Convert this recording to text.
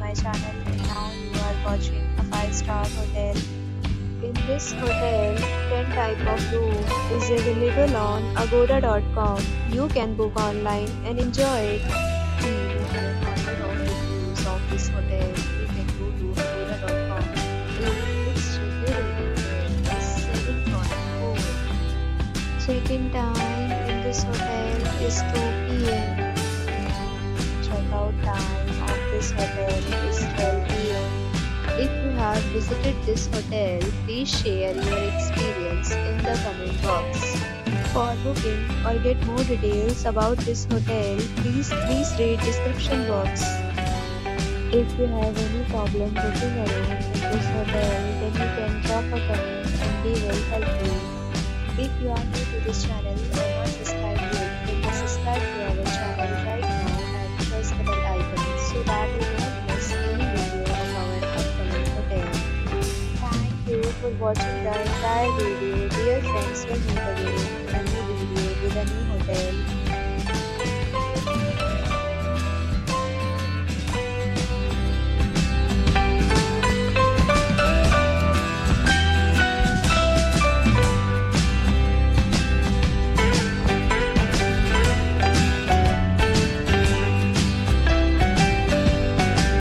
my channel and now you are watching a 5-star hotel. In this hotel, 10 type of room is available on agoda.com. You can book online and enjoy it. We have hundred of reviews of this hotel. You can go to agoda.com. Its review rating is 7.4. Check-in time in this hotel is 2 p.m. Check-out time of this hotel is 12 p.m. If you have visited this hotel, please share your experience in the comment box. For booking or get more details about this hotel, please read description box. If you have any problem booking a room in this hotel, then you can drop a comment and we will help you. If you are new to this channel or not subscribed yet, then subscribe to our channel right now and press the bell icon so that you don't miss any video of our upcoming hotel. Thank you for watching the entire video. Dear friends, we'll meet again in a new video with a new hotel.